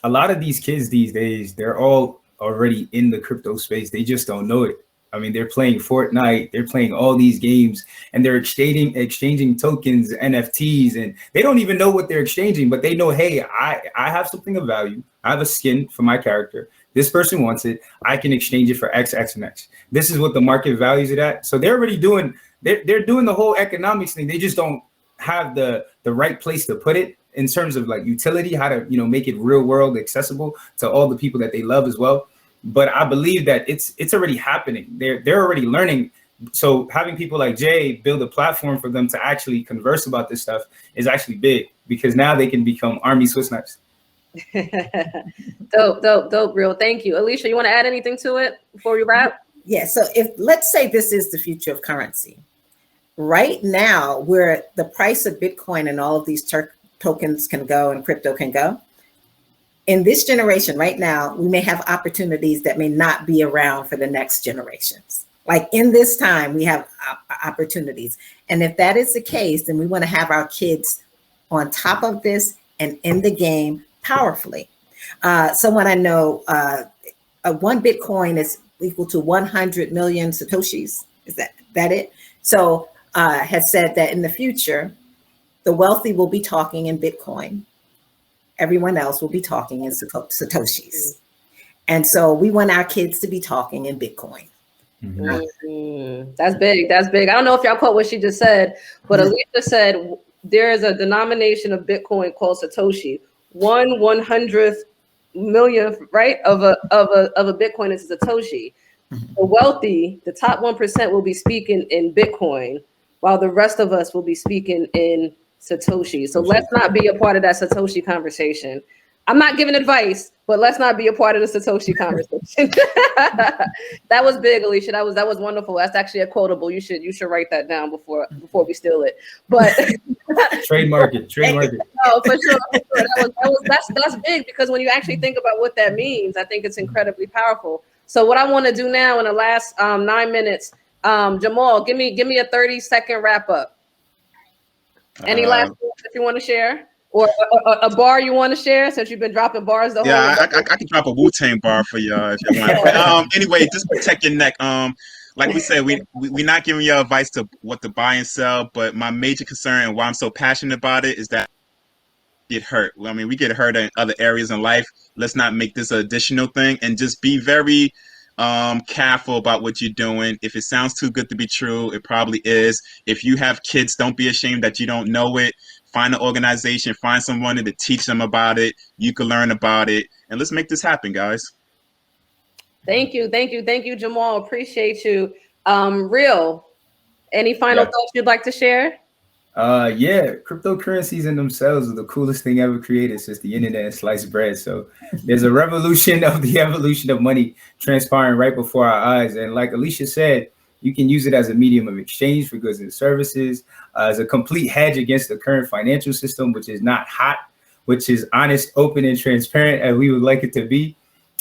B: A lot of these kids these days, they're all already in the crypto space. They just don't know it. I mean, they're playing Fortnite, they're playing all these games, and they're exchanging tokens, NFTs, and they don't even know what they're exchanging, but they know, hey, I have something of value. I have a skin for my character. This person wants it. I can exchange it for X, X, and X. This is what the market values it at. So they're already doing, they're doing the whole economics thing. They just don't have the right place to put it in terms of like utility, how to, make it real world accessible to all the people that they love as well. But I believe that it's already happening. They're already learning. So having people like Jay build a platform for them to actually converse about this stuff is actually big, because now they can become Army Swiss knives.
A: Dope, real. Thank you. Alicia, you want to add anything to it before we wrap?
C: Yeah, so let's say this is the future of currency. Right now, where the price of Bitcoin and all of these tokens can go and crypto can go, in this generation right now, we may have opportunities that may not be around for the next generations. Like in this time, we have opportunities. And if that is the case, then we want to have our kids on top of this and in the game powerfully. Someone I know, 1 Bitcoin is equal to 100 million Satoshis. Is that it? So has said that in the future, the wealthy will be talking in Bitcoin. Everyone else will be talking in Satoshis. And so we want our kids to be talking in Bitcoin.
A: Mm-hmm. That's big. That's big. I don't know if y'all caught what she just said, but Alicia said there is a denomination of Bitcoin called Satoshi. 1/100th millionth, right, of a Bitcoin is a Satoshi. The wealthy, the top 1% will be speaking in Bitcoin, while the rest of us will be speaking in Satoshi. So let's not be a part of that Satoshi conversation. I'm not giving advice, but let's not be a part of the Satoshi conversation. That was big, Alicia. That was wonderful. That's actually a quotable. You should write that down before we steal it. But
B: trademark it.
A: No, for sure. That's big, because when you actually think about what that means, I think it's incredibly powerful. So what I want to do now in the last 9 minutes, Jamaal, give me a 30-second wrap up. Any last words if you want to share, or a bar you want to share, since you've been dropping bars the whole
D: I can drop a Wu-Tang bar for y'all if you want. But anyway, just protect your neck. Like we said, we're not giving you advice to what to buy and sell, but my major concern and why I'm so passionate about it is that we get hurt. I mean, we get hurt in other areas in life. Let's not make this an additional thing, and just be very careful about what you're doing. If it sounds too good to be true, it probably is. If you have kids, don't be ashamed that you don't know it. Find an organization, find someone to teach them about it. You can learn about it, and let's make this happen, guys.
A: Thank you, Jamaal. Appreciate you. Real, any final thoughts you'd like to share?
B: Cryptocurrencies in themselves are the coolest thing ever created since the internet and sliced bread. So there's a revolution of the evolution of money transpiring right before our eyes. And like Alicia said, you can use it as a medium of exchange for goods and services, as a complete hedge against the current financial system, which is not hot, which is honest, open, and transparent as we would like it to be.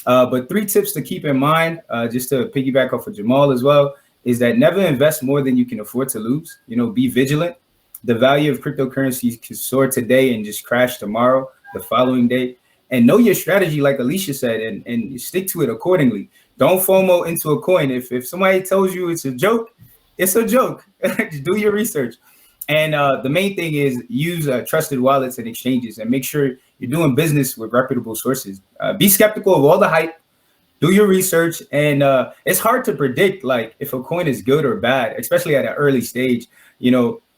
B: But 3 tips to keep in mind, just to piggyback off of Jamaal as well, is that never invest more than you can afford to lose. Be vigilant. The value of cryptocurrencies can soar today and just crash tomorrow, the following day. And know your strategy, like Alicia said, and stick to it accordingly. Don't FOMO into a coin. If somebody tells you it's a joke, it's a joke. Just do your research. And the main thing is use trusted wallets and exchanges, and make sure you're doing business with reputable sources. Be skeptical of all the hype. Do your research, and it's hard to predict like if a coin is good or bad, especially at an early stage.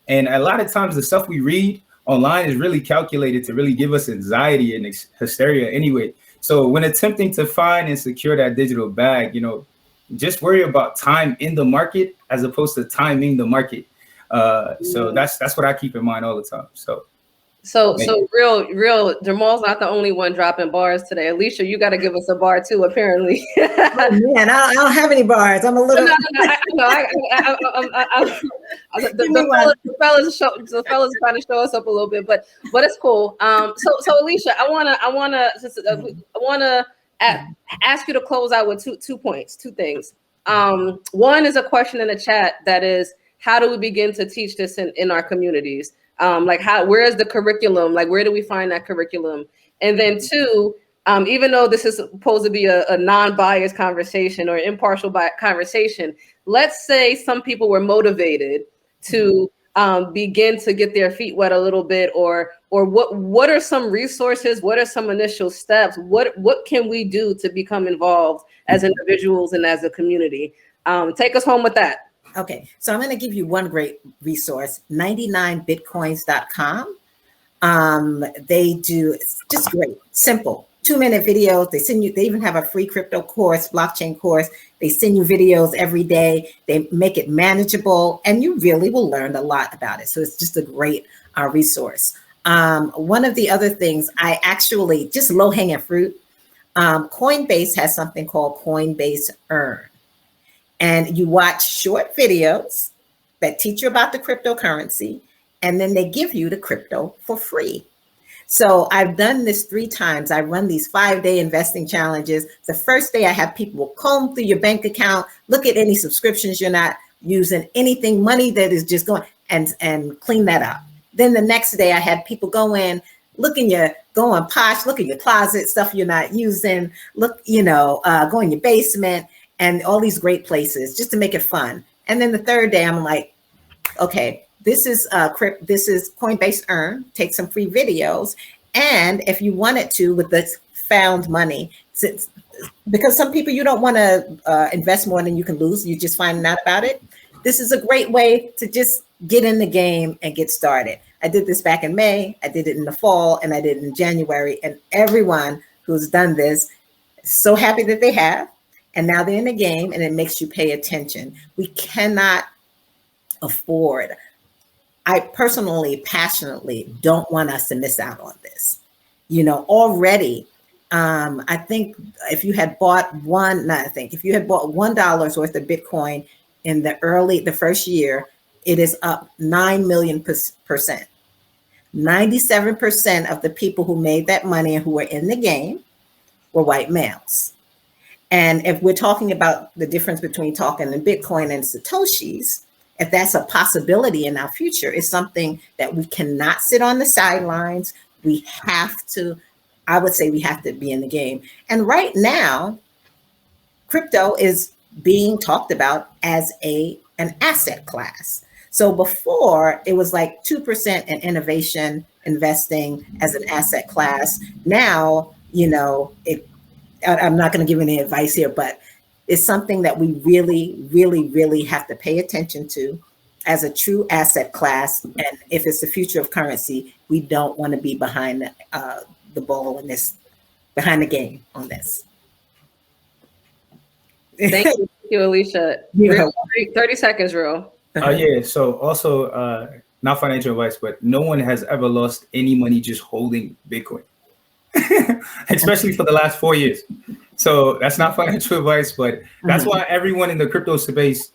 B: And a lot of times the stuff we read online is really calculated to really give us anxiety and hysteria anyway. So when attempting to find and secure that digital bag, just worry about time in the market as opposed to timing the market. So that's what I keep in mind all the time. So
A: real, Jamaal's not the only one dropping bars today. Alicia, you got to give us a bar too, apparently.
C: Oh, man, I don't have any bars. I'm a little.
A: The fellas trying to show us up a little bit, but it's cool. So Alicia, I wanna ask you to close out with two things. One is a question in the chat that is, how do we begin to teach this in our communities? Where is the curriculum? Like, where do we find that curriculum? And then 2, even though this is supposed to be a non-biased conversation or impartial conversation, let's say some people were motivated to begin to get their feet wet a little bit, or what are some resources? What are some initial steps? What can we do to become involved as individuals and as a community? Take us home with that.
C: Okay, so I'm going to give you one great resource, 99bitcoins.com. They do, it's just great, simple, 2-minute videos. They even have a free crypto course, blockchain course. They send you videos every day. They make it manageable, and you really will learn a lot about it. So it's just a great resource. One of the other things, I actually, just low-hanging fruit, Coinbase has something called Coinbase Earn. And you watch short videos that teach you about the cryptocurrency, and then they give you the crypto for free. So I've done this 3 times. I run these 5-day investing challenges. The first day I have people comb through your bank account, look at any subscriptions you're not using, anything, money that is just going, and clean that up. Then the next day I had people go in, go on Posh, look in your closet, stuff you're not using, go in your basement, and all these great places just to make it fun. And then the third day, I'm like, okay, this is Coinbase Earn. Take some free videos, and if you wanted to, with the found money, because some people you don't want to invest more than you can lose. You just finding out about it. This is a great way to just get in the game and get started. I did this back in May. I did it in the fall, and I did it in January. And everyone who's done this is so happy that they have. And now they're in the game, and it makes you pay attention. We cannot afford. I personally, passionately don't want us to miss out on this. Already, I think if you had bought $1 worth of Bitcoin in the first year, it is up 9 million percent. 97% of the people who made that money and who were in the game were white males. And if we're talking about the difference between talking in Bitcoin and Satoshis, if that's a possibility in our future, it's something that we cannot sit on the sidelines. I would say we have to be in the game. And right now, crypto is being talked about as an asset class. So before, it was like 2% in innovation investing as an asset class. Now, I'm not going to give any advice here, but it's something that we really, really, really have to pay attention to as a true asset class. And if it's the future of currency, we don't want to be behind the ball in this, behind the game on this.
A: Thank you, Alicia. 30 seconds, Real.
B: Yeah. So also, not financial advice, but no one has ever lost any money just holding Bitcoin. Especially for the last 4 years. So that's not financial advice, but that's why everyone in the crypto space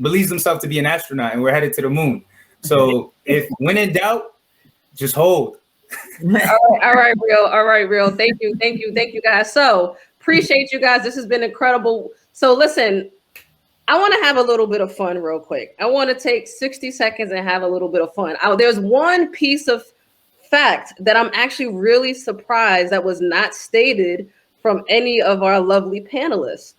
B: believes themselves to be an astronaut, and we're headed to the moon. So when in doubt, just hold.
A: All right, Real. Thank you, guys. So Appreciate you guys. This has been incredible. So listen, I want to have a little bit of fun real quick. I want to take 60 seconds and have a little bit of fun. There's one piece of fact that I'm actually really surprised that was not stated from any of our lovely panelists.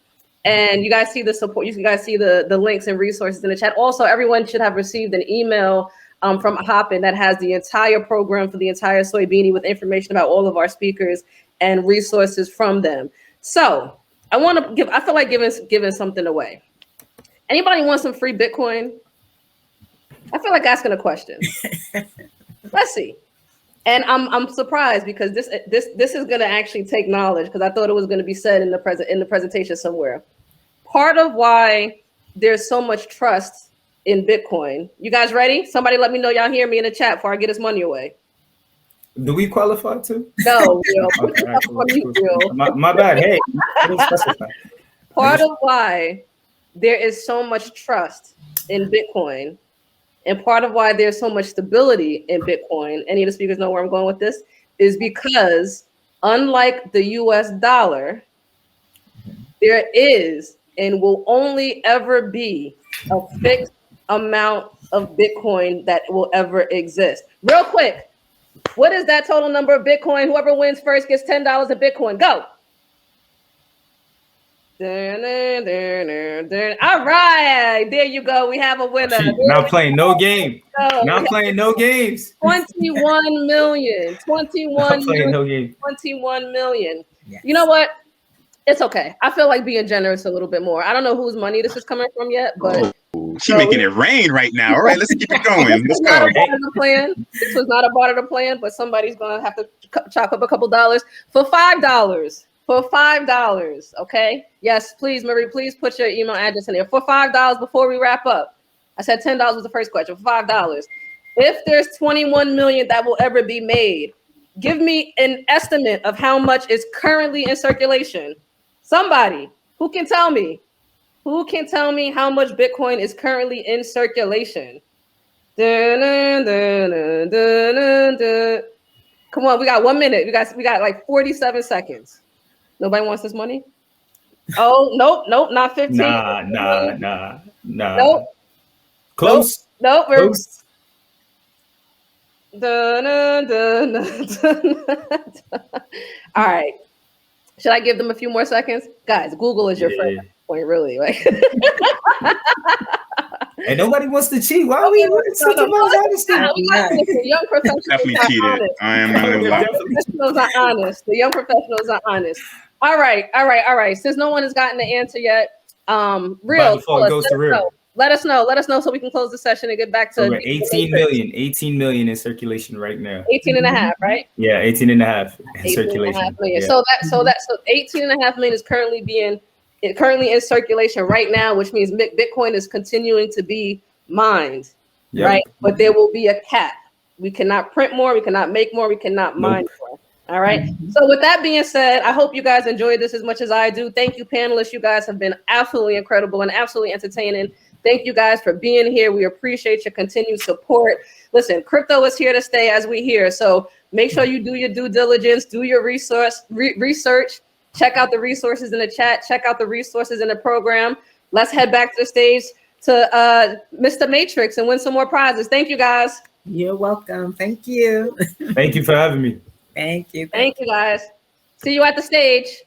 A: And you guys see the support, you guys see the links and resources in the chat. Also, everyone should have received an email from Hopin that has the entire program for the entire Soybeanie with information about all of our speakers and resources from them. So I feel like giving something away. Anybody want some free Bitcoin? I feel like asking a question. Let's see. And I'm surprised because this is going to actually take knowledge, because I thought it was going to be said in the presentation somewhere. Part of why there's so much trust in Bitcoin. You guys ready? Somebody let me know y'all hear me in the chat before I get this money away.
B: Do we qualify too?
A: No,
B: My bad. Hey,
A: part of why there is so much trust in Bitcoin, and part of why there's so much stability in Bitcoin, any of the speakers know where I'm going with this, is because unlike the US dollar, there is and will only ever be a fixed amount of Bitcoin that will ever exist. Real quick, what is that total number of Bitcoin? Whoever wins first gets $10 of Bitcoin. Go. All right, there you go. We have a winner.
B: Not playing no game. Not playing no games.
A: 21 million. 21 million.
B: No game.
A: 21 million.
C: Yes.
A: You know what? It's okay. I feel like being generous a little bit more. I don't know whose money this is coming from yet, but
D: she's making it rain right now. All right, let's keep it going. Let's go.
A: This was not a part of the plan, but somebody's gonna have to chop up a couple dollars for $5. For $5, okay? Yes, please, Marie, please put your email address in there. For $5 before we wrap up. I said $10 was the first question. For $5. If there's 21 million that will ever be made, give me an estimate of how much is currently in circulation. Somebody who can tell me. Who can tell me how much Bitcoin is currently in circulation? Come on, we got 1 minute. We got like 47 seconds. Nobody wants this money? Oh, nope, not 15.
B: Nah.
A: Nope.
B: Close.
A: Nope.
B: Close.
A: All right. Should I give them a few more seconds? Guys, Google is your friend. Point, really. Like.
B: And nobody wants to cheat. Why are we honesty?
A: Young professionals
D: definitely cheated. I am
A: professionals are honest. The young professionals are honest. All right. Since no one has gotten the answer yet, Real, let us know so we can close the session and get back to
B: 18 million in circulation right now.
A: 18 and a half, right?
B: Yeah, 18 and a half in circulation.
A: Yeah. So 18 and a half million is currently in circulation right now, which means Bitcoin is continuing to be mined, right? But there will be a cap. We cannot print more, we cannot make more, we cannot mine more. All right. So with that being said, I hope you guys enjoyed this as much as I do. Thank you, panelists. You guys have been absolutely incredible and absolutely entertaining. Thank you guys for being here. We appreciate your continued support. Listen, crypto is here to stay, as we hear. So make sure you do your due diligence, do your research. Check out the resources in the chat. Check out the resources in the program. Let's head back to the stage to Mr. Matrix and win some more prizes. Thank you, guys.
C: You're welcome. Thank you.
B: Thank you for having me.
C: Thank you.
A: Thank you, guys. See you at the stage.